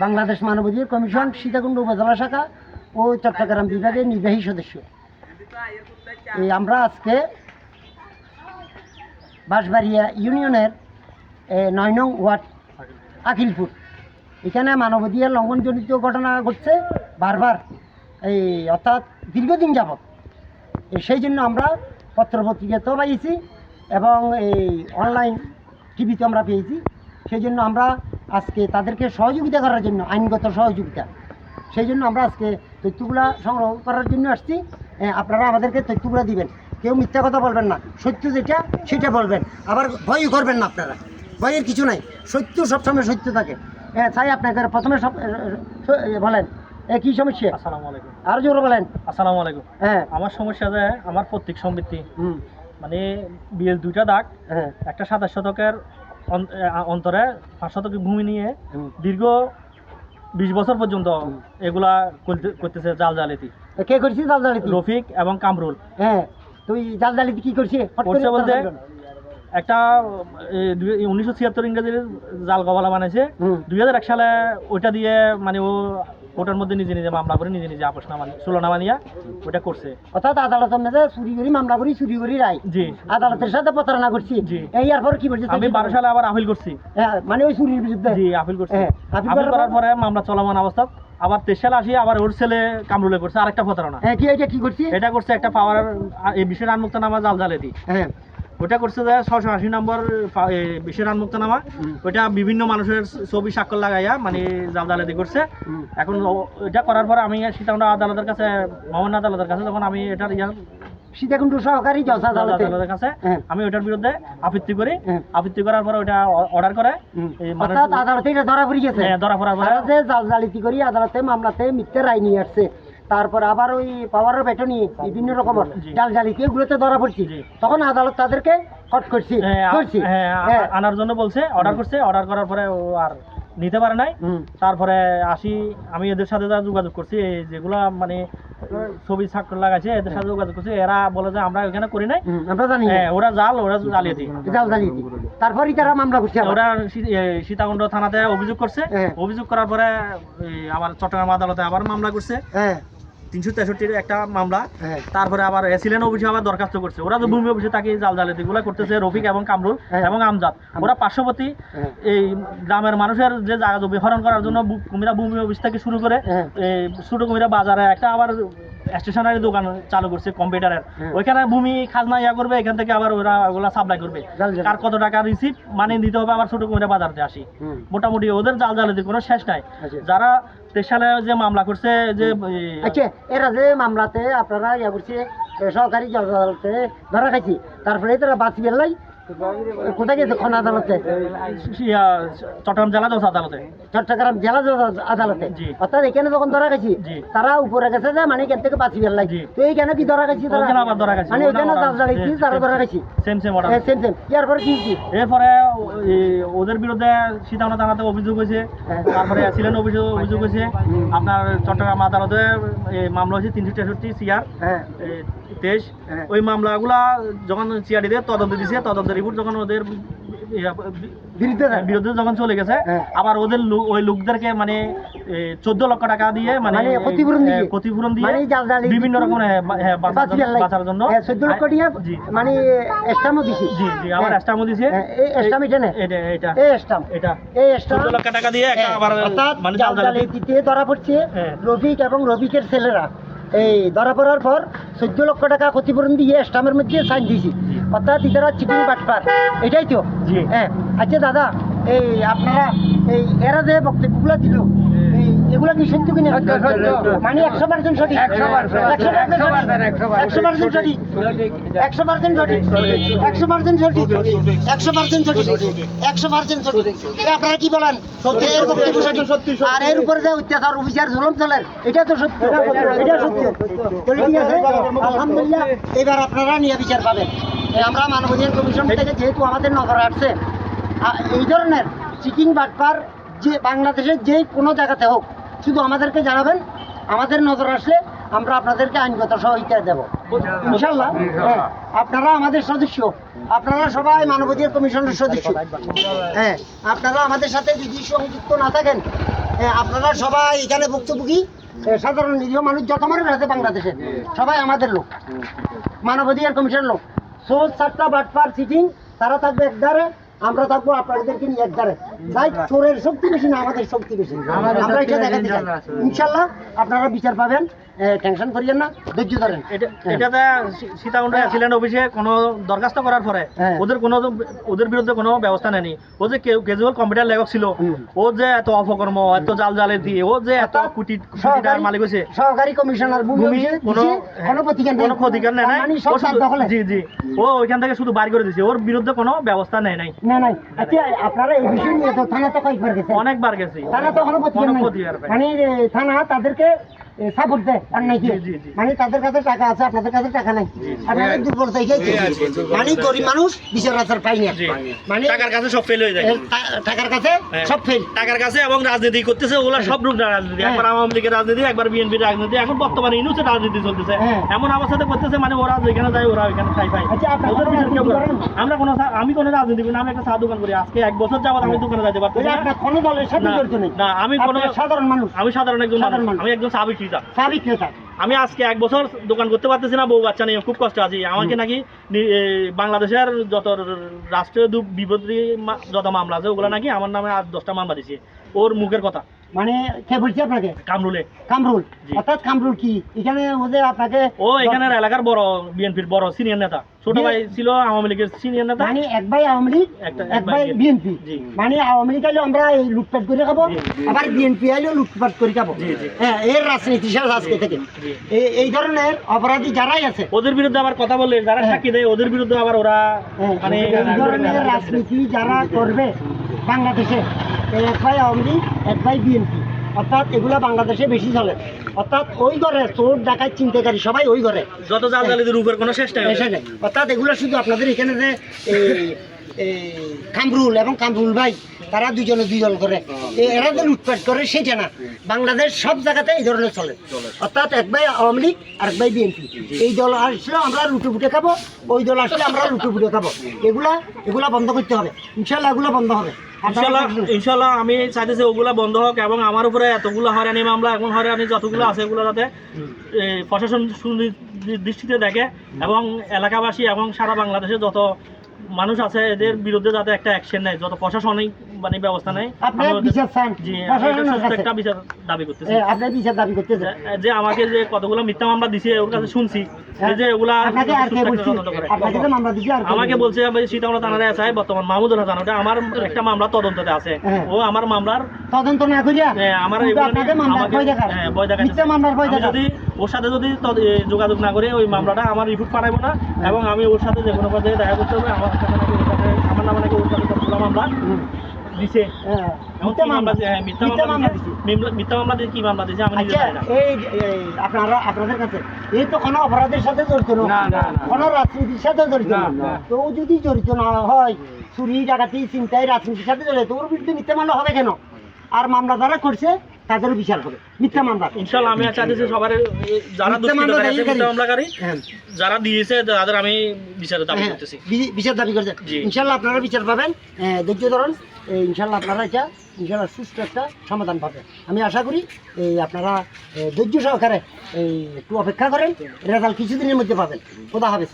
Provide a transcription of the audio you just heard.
বাংলাদেশ মানবাধিকার কমিশন সীতাকুণ্ড উপজেলা শাখা ও চট্টগ্রাম বিভাগের নির্বাহী সদস্য। আমরা আজকে বাঁশবাড়িয়া ইউনিয়নের ৯ নং ওয়ার্ড আকিলপুর, এখানে মানবাধিকার লঙ্ঘনজনিত ঘটনা ঘটছে বারবার, অর্থাৎ দীর্ঘদিন যাবৎ। সেই জন্য আমরা পত্রপত্রিকাতেও পাইছি এবং অনলাইন টিভিতে আমরা পেয়েছি। সেই জন্য আমরা আজকে তাদেরকে সহযোগিতা করার জন্য, আইনগত সহযোগিতা, সেই জন্য আমরা আজকে তথ্যগুলো সংগ্রহ করার জন্য আসছি। আপনারা আমাদেরকে তথ্যগুলো দিবেন, কেউ মিথ্যা কথা বলবেন না, সত্য যেটা সেটা বলবেন, আবার ভয় করবেন না। আপনারা ভয়ের কিছু নাই, সত্য সবসময় সত্য থাকে। তাই আপনাকে প্রথমে সব বলেন কি সমস্যা? আসসালামু আলাইকুম। আর জোরে বলেন। আসসালামু আলাইকুম। হ্যাঁ, আমার সমস্যা যে আমার প্রত্যেক সম্পত্তি মানে বিয়ের 2টা দাগ, একটা 27 শতকের অন্তরে 5 শতকের ভূমি নিয়ে দীর্ঘ 20 বছর পর্যন্ত এগুলা করতেছে জালজালিতি। কে করছে জালজালিতি? রফিক এবং কামরুল। হ্যাঁ, তুই জালজালিতি কি করছে? করছে বলতে একটা 1976 ইংরেজির জাল গবালা বানাইছে। 2001 সালে ওইটা দিয়ে মানে ও কোর্টের মধ্যে নিজে নিজে মামলা করে নিজে নিজে আপোষনামা সুলনামা নিয়ে ওটা করছে। অর্থাৎ আদালতের মধ্যে চুরি করি মামলা করি, চুরি করি রায়। জি, আদালতের সাথে প্রতারণা করছি। জি, এরপর কি করছি? আমি 12 সালে আবার আপিল করছি। মানে ওই চুরির বিরুদ্ধে? জি, আপিল করছি। আপিল করার পরে মামলা চলমান অবস্থা আবার 23 সালে আসি, আবার ওর ছেলে কামরুলে করছে আরেকটা প্রতারণা। এটা কি করছি? এটা করছে একটা পাওয়ার এই বিশেষ আইনমুক্তনামা জালজালিতি। ওটা করছে যে 680 নম্বর বিশেষ আইনমুক্তনামা। ওইটা বিভিন্ন মানুষের ছবি স্বাক্ষর লাগাইয়া মানে জালজালিতি করছে। এখন এটা করার পরে আমি সীতাকুণ্ড আদালতের কাছে, মহামান্য আদালতের কাছে, যখন আমি এটার সীতাকুণ্ড সহকারী জজ আদালতের কাছে আমি ওটার বিরুদ্ধে আপত্তি করি। আপত্তি করার পরে ওটা অর্ডার করে আদালতে এটা ধরা পড়ে গেছে। ধরা পড়ার পরে যে জালজালিতি করি আদালতে মামলাতে মিথ্যা রায় নিয়ে আসছে, তারপর আবার ওই পাওয়ারের বেটনি বিভিন্ন রকমের জালজালিতি এগুলোতে ধরা পড়ছি। তখন আদালত তাদেরকে কট করছি আনার জন্য বলছে, অর্ডার করছে। অর্ডার করার পরে ও আর নিতে পারে নাই। তারপরে আসি, আমি এদের সাথে যোগাযোগ করছি, যেগুলা মানে ছবি স্বাক্ষর লাগাইছে এদের সাথে যোগাযোগ করছি। এরা বলে যে আমরা ওখানে করি নাই, আমরা জানি ওরা জালিয়াতি। তারপরই তারা মামলা করছে। ওরা সীতাকুণ্ড থানাতে অভিযোগ করছে। অভিযোগ করার পরে আবার চট্টগ্রাম আদালতে আবার মামলা করছে, 363 একটা মামলা। তারপরে আবার এসিলেন অফিসে আবার দরখাস্ত করছে। ওরা তো ভূমি অফিসে তাকে জালজালিতি গুলা করতেছে, রফিক এবং কামরুল এবং আমজাদ। ওরা পার্শ্ববর্তী এই গ্রামের মানুষের যে জায়গা জমি হরণ করার জন্য কুমিরা ভূমি অফিস থেকে শুরু করে ছোট কুমিরা বাজারে একটা আবার স্টেশনারি দোকান চালু করছে কম্পিউটারের। ওইখানে ভূমি খাজনা করবে, এখান থেকে আবার ওরা ওগুলা সাপ্লাই করবে। কার কত টাকা রিসিভ মানে দিতে হবে, আবার ছোট কুমিরা বাজারতে আসি। মোটামুটি ওদের জালজালিতির কোনো শেষ নাই। যারা 23 সালে যে মামলা করছে, যে এরা যে মামলাতে আপনারা করছে সরকারি জজ আদালতে ধরা খাইছি, তারপরে তারা বাঁচি বেলাই কোথায় গেছে? কোন আদালতে? চট্টগ্রাম জেলা জজ আদালতে। চট্টগ্রাম জেলা জজ আদালতে। অর্থাৎ এখানে যখন ধরা গেছি তারা উপরে গেছে যে মানে এখান থেকে বাঁচি বেলাই। তো এইখানে কি ধরা গেছি? মানে ওইখানে জালজালিতি তারা ধরা গেছি। সেম সেম এরপরে কি? এরপরে ওদের বিরুদ্ধে সীতাকুণ্ড থানাতে অভিযোগ হয়েছে। তারপরে ছিলেন অভিযোগ হয়েছে আপনার চট্টগ্রাম আদালতে মামলা হয়েছে 363 CR 23। ওই মামলাগুলা যখন সিআরডি দিয়ে তদন্ত দিছে, তদন্ত রিপোর্ট যখন ওদের বিরুদ্ধে যখন চলে গেছে, আবার ওদের ওই লোকদেরকে মানে 14 লক্ষ টাকা দিয়ে মানে ক্ষতিপূরণ দিয়ে বিভিন্ন রকম বাঁচার জন্য 14 লক্ষ টাকা মানে এস্টামও দিছে। জি জি, আবার এস্টামও দিছে। এই এস্টাম এটা 14 লক্ষ টাকা দিয়ে একটা আবার মানে জালজালিতিতে ধরা পড়ছে রফিক এবং রফিকের ছেলেরা। এই ধরা পড়ার পর 14 লক্ষ টাকা ক্ষতিপূরণ দিয়ে স্টামের মধ্যে সাইন দিয়েছি। অর্থাৎ ইতারা চিটিং বাটপার, এটাই তো? হ্যাঁ। আচ্ছা দাদা, এই আপনারা এই এরা যে বক্তব্যগুলো দিল এগুলা কি সত্য কিনা? মানে 100% সঠিক? 100% সঠিক। আপনারা কি বলেন? আর এর উপরে যে অত্যাচার অফিসার জুলুম চলেন, এটা তো সত্য, এটা সত্য। ঠিক আছে, আলহামদুলিল্লাহ। এবার আপনারা নিয়ে বিচার পাবেন। আমরা মানবাধিকার কমিশন থেকে যেহেতু আমাদের নজর আসছে, এই ধরনের চিটিং বাটপার যে বাংলাদেশের যে কোনো জায়গাতে হোক, শুধু আমাদেরকে জানাবেন। আমাদের নজর আসলে আমরা আপনাদেরকে আইনগত সহায়তা দেব ইনশাল্লাহ। আপনারা আমাদের সদস্য, আপনারা সবাই মানবাধিকার কমিশনের সদস্য। আপনারা আমাদের সাথে যদি সংযুক্ত না থাকেন আপনারা সবাই এখানে ভুক্তভোগী সাধারণ নিরীহ মানুষ যত মানুষ আছে বাংলাদেশে সবাই আমাদের লোক, মানবাধিকার কমিশনের লোক। সোজ সাতটা বাটপার সিটিং, তারা থাকবে একধারে, আমরা থাকবো আপনাদেরকে নিয়ে একধারে। তাই চোরের শক্তি বেশি না, আমাদের শক্তি বেশি। আমরা এটা দেখাতে চাই। ইনশাল্লাহ আপনারা বিচার পাবেন, টেনশন করিয়েন না, ধৈর্য ধরেন। এটাতে সীতাকুণ্ডে অ্যাসিলেন্ট অফিসে কোনো দরখাস্ত করার পরে ওদের বিরুদ্ধে কোনো ব্যবস্থা নেয়নি। ও যে ক্যাজুয়াল কম্পিউটার লেখক ছিল, ও যে এত অপকর্ম, এত জালে দিয়ে, ও যে এত কোটি টাকার মালিক হয়েছে, সহকারী কমিশনার ভূমি কোনো ক্ষতিকার নেয় নাই। জি জি, ও ওইখান থেকে শুধু বাড়ি করে দিয়েছে, ওর বিরুদ্ধে কোনো ব্যবস্থা নেয় নাই। আচ্ছা, আপনারা এই বিষয় নিয়ে তো থানা তো কয়েকবার গেছে, অনেকবার গেছি, থানা তো কোনো প্রতিকার নেই। মানে থানা তাদেরকে সাপোর্ট দেয় আর নাকি, মানে তাদের কাছে টাকা আছে, আপনাদের কাছে টাকা নাই, আপনাদের দুর্বলতা মানে গরিব মানুষ বিচার আচার পাই না, মানে টাকার কাছে সব ফেল হয়ে যায়, টাকার কাছে সব ফেল, টাকার কাছে। এবং রাজনীতি করতেছে ওগুলা সব রূপ রাজনীতি, একবার আওয়ামী লীগের রাজনীতি, একবার বিএনপির রাজনীতি, এখন বর্তমানে ইউনুসের রাজনীতি চলতেছে। এমন অবস্থাতে করতেছে মানে ওরা যেখানে যায় ওরা ওইখানে খাই পাই। আমরা কোনো, আমি কোনো রাজনীতি করি না, আমি একটা চা দোকান করি, আজকে 1 বছর যাবত আমি দোকানে যাইতে পারছি না। কোনো দলের সাথে জড়িত নেই না, আমি কোনো সাধারণ মানুষ, আমি সাধারণ একজন মানুষ, আমি একজন চা বিক্রেতা। আমি আজকে 1 বছর দোকান করতে পারতেছি না, বউ বাচ্চা নিয়ে খুব কষ্ট আছি। আমাকে নাকি বাংলাদেশের যত রাষ্ট্রীয় বিপত্তি যত মামলা আছে ওগুলো নাকি আমার নামে 10টা মামলা দিছে, ওর মুখের কথা। মানে কে বলছে আপনাকে? কামরুল। অর্থাৎ কামরুল কি এখানে ওদের আপনাকে? ও এখানের এলাকার বড় বিএনপির বড় সিনিয়র নেতা, ছোট ভাই ছিল আওয়ামী লীগের সিনিয়র নেতা। মানে এক ভাই আওয়ামী লীগ, এক ভাই বিএনপি। মানে আওয়ামী লীগ আইলেও আমরা এই লুটপাট করে খাবো, আবার বিএনপি আইলেও লুটপাট করে খাবো। হ্যাঁ, এর রাজনীতি শেষ আজকে থেকে। এই ধরনের অপরাধী যারাই আছে ওদের বিরুদ্ধে আবার কথা বললে, যারা সাক্ষী দেয় ওদের বিরুদ্ধে আবার ওরা মানে এই ধরনের রাজনীতি যারা করবে বাংলাদেশে, এক ভাই আওয়ামী লীগ, এক ভাই বিএনপি, অর্থাৎ এগুলা বাংলাদেশে বেশি চলে। অর্থাৎ ওই ঘরে চোর ডাকাত চিন্তাকারী সবাই ওই ঘরে, যত জালজালিদের উপর কোনো শেষ নাই। অর্থাৎ এগুলো শুধু আপনাদের এখানে যে কামরুল এবং কামরুল ভাই তারা দুজনে দুই দল করে, এরা যে লুটপাট করে সেটা না, বাংলাদেশ সব জায়গাতে এই ধরনের চলে। অর্থাৎ এক ভাই আওয়ামী লীগ আর এক ভাই বিএনপি, এই দল আসলে আমরা লুটুপুটে খাবো, ওই দল আসলে আমরা লুটুপুটে খাবো। এগুলা বন্ধ করতে হবে, ইনশাল্লাহ এগুলো বন্ধ হবে। ইনশাল্লাহ আমি চাইতেছি ওগুলা বন্ধ হোক, এবং আমার উপরে এতগুলো হয়রানি মামলা, এখন হয়রানি যতগুলো আছে এগুলো যাতে প্রশাসন দৃষ্টিতে দেখে, এবং এলাকাবাসী এবং সারা বাংলাদেশে যত মানুষ আছে এদের বিরুদ্ধে যাতে একটা অ্যাকশন নেয়, যত প্রশাসনিক মানে ব্যবস্থা নেয়। একটা বিচার দাবি করতেছে, যে আমাকে যে কতগুলো মিথ্যা মামলা দিছে ওর কাছে শুনছি, যে ওগুলা আমাকে বলছে সীতাকুণ্ড থানার এসআই বর্তমান মাহমুদুল হাসান, ওটা আমার একটা মামলা তদন্ততে আছে, ও আমার মামলার তদন্ত না করিয়া আমার ভয় দেখাচ্ছে, যদি ওর সাথে যদি যোগাযোগ না করে ওই মামলাটা আমার রিপোর্ট পাঠাবো না, এবং আমি ওর সাথে যে কোনো পর্যায়ে দেখা করতে হবে। আমার নামে নাকি ওর সাথে সবগুলো মামলা দিছে, মিথ্যা মামলা দিয়ে কি মামলা দিছে আমি নিজে জানি না। আপনাদের কাছে এই তো কোনো অপরাধের সাথে জড়িত না, কোনো রাজনীতির সাথে জড়িত না। তো যদি জড়িত না হয়, চুরি ডাকাতি চিন্তায় রাজনীতির সাথে জড়িত, ওর বিরুদ্ধে মিথ্যা মামলা হবে কেন? আর মামলা যারা করছে তাদেরও বিচার হবে মিথ্যা মামলা। ইনশাআল্লাহ আমি চাইতেছি সবার যারা মিথ্যা মামলাকারী যারা দিয়েছে তাদের আমি বিচারের দাবি করতেছি, বিচার দাবি করছে। ইনশাআল্লাহ আপনারা বিচার পাবেন, ধৈর্য ধরুন, ইনশাআল্লাহ আপনারা এটা ইনশাআল্লাহ সুস্থ একটা সমাধান পাবেন। আমি আশা করি আপনারা ধৈর্য সহকারে একটু অপেক্ষা করেন, রেজাল্ট কিছুদিনের মধ্যে পাবেন। খোদা হাফেজ।